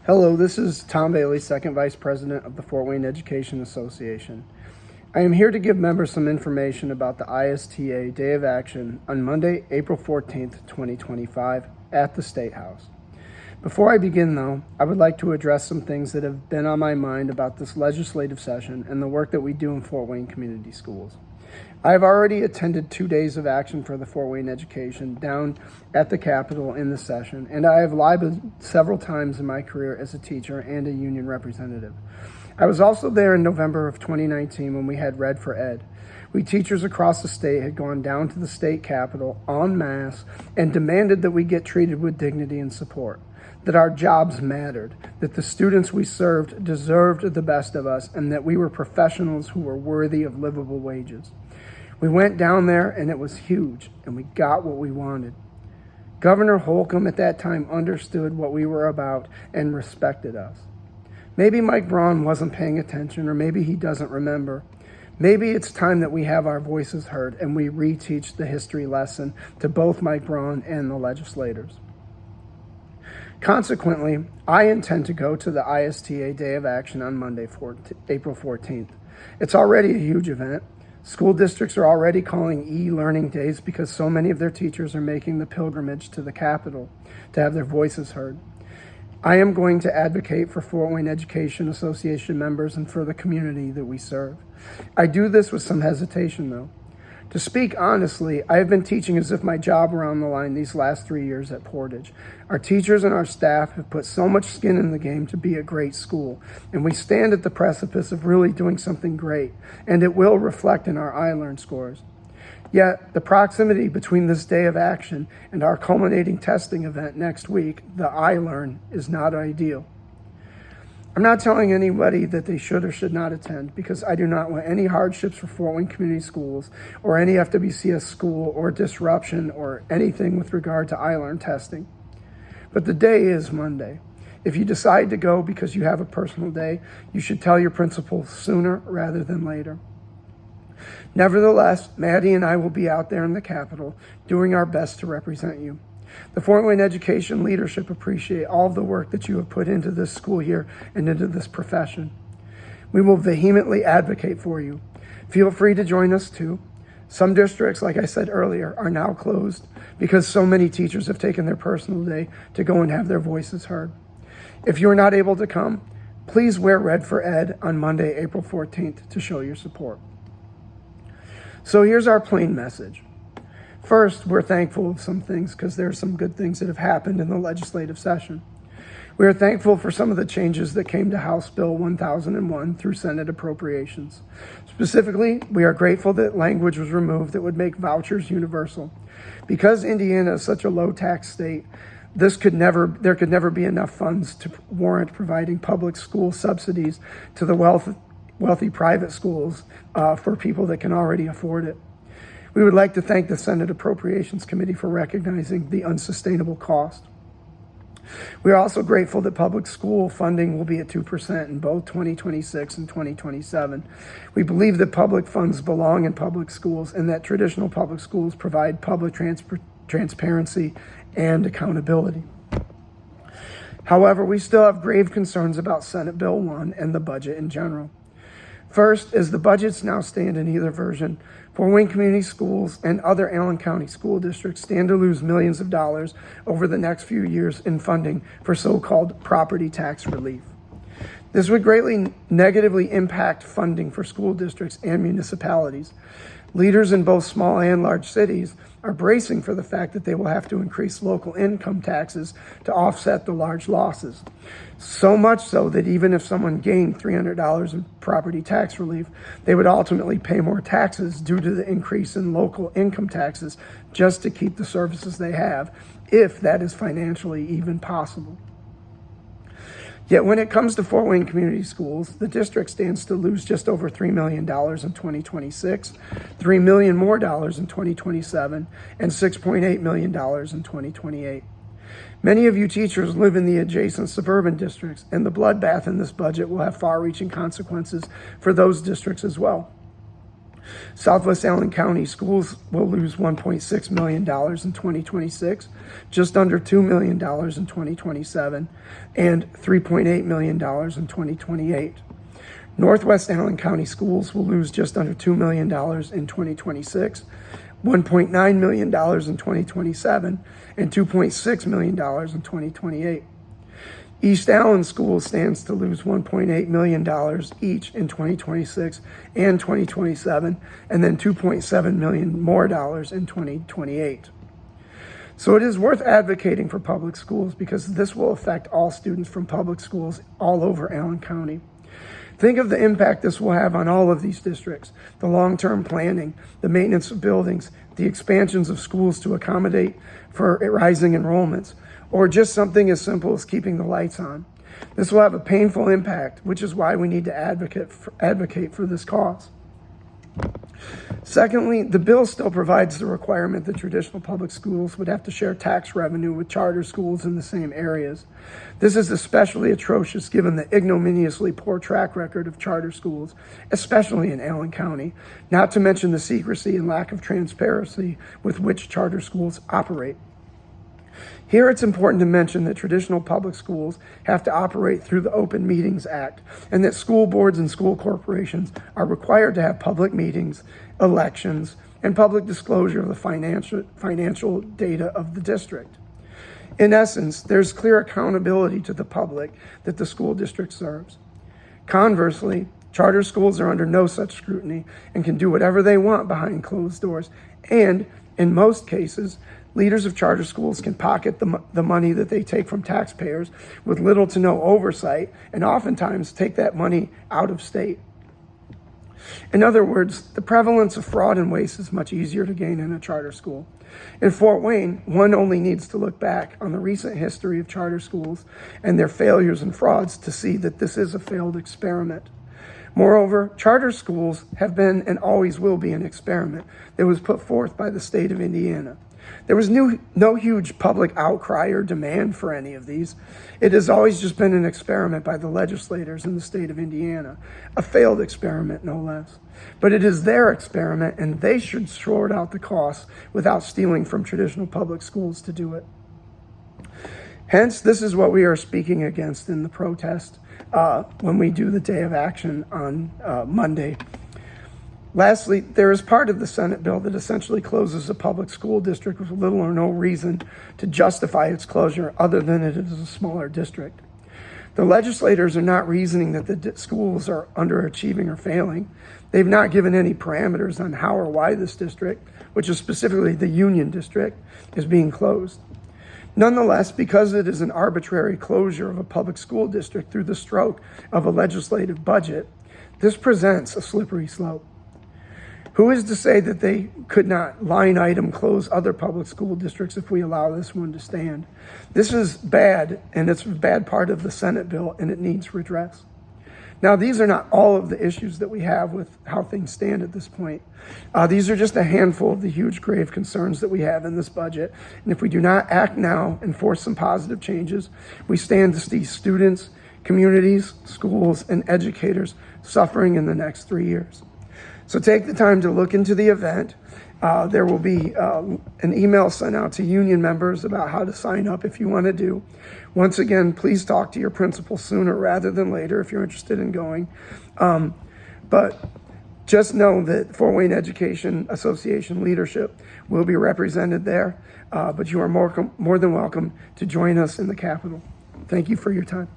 Hello, this is Tom Bailey, Second Vice President of the Fort Wayne Education Association. I am here to give members some information about the ISTA Day of Action on Monday, April 14th, 2025 at the State House. Before I begin, though, I would like to address some things that have been on my mind about this legislative session and the work that we do in Fort Wayne Community Schools. I have already attended 2 days of action for the Fort Wayne Education down at the Capitol in the session, and I have lobbied several times in my career as a teacher and a union representative. I was also there in November of 2019 when we had Red for Ed. We teachers across the state had gone down to the state capitol en masse and demanded that we get treated with dignity and support, that our jobs mattered, that the students we served deserved the best of us, and that we were professionals who were worthy of livable wages. We went down there and it was huge, and we got what we wanted. Governor Holcomb at that time understood what we were about and respected us. Maybe Mike Braun wasn't paying attention, or maybe he doesn't remember. Maybe it's time that we have our voices heard and we reteach the history lesson to both Mike Braun and the legislators. Consequently, I intend to go to the ISTA Day of Action on Monday, April 14th. It's already a huge event. School districts are already calling e-learning days because so many of their teachers are making the pilgrimage to the Capitol to have their voices heard. I am going to advocate for Fort Wayne Education Association members and for the community that we serve. I do this with some hesitation, though. To speak honestly, I have been teaching as if my job were on the line these last 3 years at Portage. Our teachers and our staff have put so much skin in the game to be a great school, and we stand at the precipice of really doing something great, and it will reflect in our iLearn scores. Yet, the proximity between this day of action and our culminating testing event next week, the iLearn, is not ideal. I'm not telling anybody that they should or should not attend because I do not want any hardships for Fort Wayne Community Schools or any FWCS school or disruption or anything with regard to iLearn testing. But the day is Monday. If you decide to go because you have a personal day, you should tell your principal sooner rather than later. Nevertheless, Maddie and I will be out there in the Capitol doing our best to represent you. The Fort Wayne Education leadership appreciate all of the work that you have put into this school year and into this profession. We will vehemently advocate for you. Feel free to join us too. Some districts, like I said earlier, are now closed because so many teachers have taken their personal day to go and have their voices heard. If you are not able to come, please wear Red for Ed on Monday, April 14th to show your support. So here's our plain message. First, we're thankful of some things because there are some good things that have happened in the legislative session. We are thankful for some of the changes that came to House Bill 1001 through Senate appropriations. Specifically, we are grateful that language was removed that would make vouchers universal. Because Indiana is such a low tax state, there could never be enough funds to warrant providing public school subsidies to the wealthy private schools for people that can already afford it. We would like to thank the Senate Appropriations Committee for recognizing the unsustainable cost. We are also grateful that public school funding will be at 2% in both 2026 and 2027. We believe that public funds belong in public schools and that traditional public schools provide public transparency and accountability. However, we still have grave concerns about Senate Bill 1 and the budget in general. First, as the budgets now stand in either version, Fort Wayne Community Schools and other Allen County school districts stand to lose millions of dollars over the next few years in funding for so-called property tax relief. This would greatly negatively impact funding for school districts and municipalities. Leaders in both small and large cities are bracing for the fact that they will have to increase local income taxes to offset the large losses. So much so that even if someone gained $300 in property tax relief, they would ultimately pay more taxes due to the increase in local income taxes just to keep the services they have, if that is financially even possible. Yet when it comes to Fort Wayne Community Schools, the district stands to lose just over $3 million in 2026, $3 million more in 2027, and $6.8 million in 2028. Many of you teachers live in the adjacent suburban districts, and the bloodbath in this budget will have far-reaching consequences for those districts as well. Southwest Allen County Schools will lose $1.6 million in 2026, just under $2 million in 2027, and $3.8 million in 2028. Northwest Allen County Schools will lose just under $2 million in 2026, $1.9 million in 2027, and $2.6 million in 2028. East Allen Schools stands to lose $1.8 million each in 2026 and 2027, and then $2.7 million more in 2028. So it is worth advocating for public schools because this will affect all students from public schools all over Allen County. Think of the impact this will have on all of these districts: the long-term planning, the maintenance of buildings, the expansions of schools to accommodate for rising enrollments, or just something as simple as keeping the lights on. This will have a painful impact, which is why we need to advocate for this cause. Secondly, the bill still provides the requirement that traditional public schools would have to share tax revenue with charter schools in the same areas. This is especially atrocious given the ignominiously poor track record of charter schools, especially in Allen County, not to mention the secrecy and lack of transparency with which charter schools operate. Here it's important to mention that traditional public schools have to operate through the Open Meetings Act, and that school boards and school corporations are required to have public meetings, elections, and public disclosure of the financial data of the district. In essence, there's clear accountability to the public that the school district serves. Conversely, charter schools are under no such scrutiny and can do whatever they want behind closed doors, and in most cases, leaders of charter schools can pocket the money that they take from taxpayers with little to no oversight, and oftentimes take that money out of state. In other words, the prevalence of fraud and waste is much easier to gain in a charter school. In Fort Wayne, one only needs to look back on the recent history of charter schools and their failures and frauds to see that this is a failed experiment. Moreover, charter schools have been and always will be an experiment that was put forth by the state of Indiana. There was no huge public outcry or demand for any of these. It has always just been an experiment by the legislators in the state of Indiana, a failed experiment no less. But it is their experiment, and they should sort out the costs without stealing from traditional public schools to do it. Hence, this is what we are speaking against in the protest when we do the day of action on Monday. Lastly, there is part of the Senate bill that essentially closes a public school district with little or no reason to justify its closure other than it is a smaller district. The legislators are not reasoning that the schools are underachieving or failing. They've not given any parameters on how or why this district, which is specifically the Union District, is being closed. Nonetheless, because it is an arbitrary closure of a public school district through the stroke of a legislative budget, this presents a slippery slope. Who is to say that they could not line item close other public school districts if we allow this one to stand? This is bad, and it's a bad part of the Senate bill, and it needs redress. Now, these are not all of the issues that we have with how things stand at this point. These are just a handful of the huge, grave concerns that we have in this budget. And if we do not act now and force some positive changes, we stand to see students, communities, schools, and educators suffering in the next 3 years. So take the time to look into the event. There will be an email sent out to union members about how to sign up if you want to do. Once again, please talk to your principal sooner rather than later if you're interested in going. But just know that Fort Wayne Education Association leadership will be represented there. But you are more than welcome to join us in the Capitol. Thank you for your time.